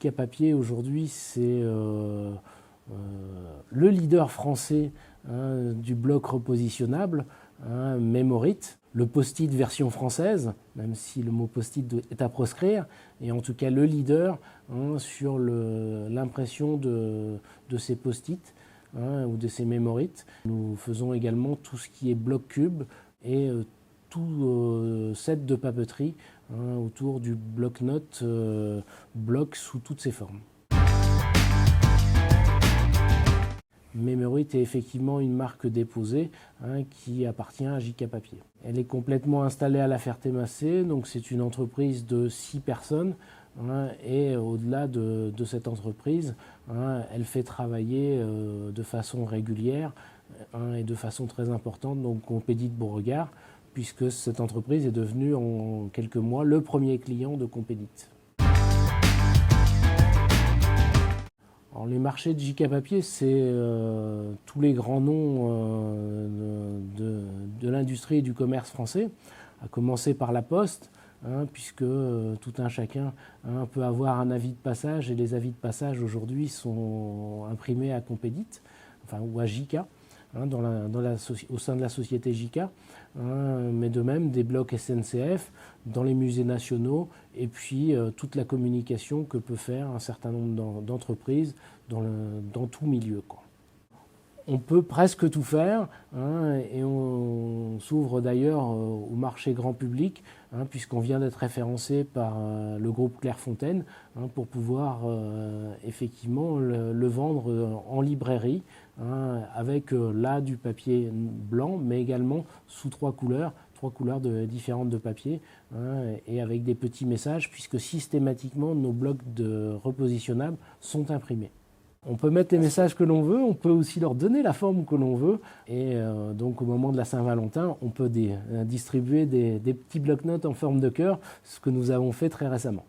JK Papier aujourd'hui c'est le leader français du bloc repositionnable, Memorite, le post-it version française, même si le mot post-it est à proscrire, et en tout cas le leader sur l'impression de ces post-it ou de ces Memorites. Nous faisons également tout ce qui est bloc cube et tout set de papeterie autour du bloc-notes, bloc sous toutes ses formes. Memorite est effectivement une marque déposée qui appartient à JK Papier. Elle est complètement installée à La Ferté-Macé, donc c'est une entreprise de 6 personnes et au-delà de cette entreprise, elle fait travailler de façon régulière et de façon très importante donc Compédit Beauregard, puisque cette entreprise est devenue en quelques mois le premier client de Compédit. Alors, les marchés de JK Papier, c'est tous les grands noms de l'industrie et du commerce français, à commencer par La Poste, puisque tout un chacun peut avoir un avis de passage, et les avis de passage aujourd'hui sont imprimés à Compédit, ou à JK, au sein de la société JK, mais de même des blocs SNCF dans les musées nationaux, et puis toute la communication que peut faire un certain nombre d'entreprises dans tout milieu, quoi. On peut presque tout faire et on s'ouvre d'ailleurs au marché grand public puisqu'on vient d'être référencé par le groupe Clairefontaine pour pouvoir effectivement le vendre en librairie avec là du papier blanc mais également sous trois couleurs différentes de papier et avec des petits messages puisque systématiquement nos blocs de repositionnables sont imprimés. On peut mettre les messages que l'on veut, on peut aussi leur donner la forme que l'on veut. Et donc au moment de la Saint-Valentin, on peut distribuer des petits blocs-notes en forme de cœur, ce que nous avons fait très récemment.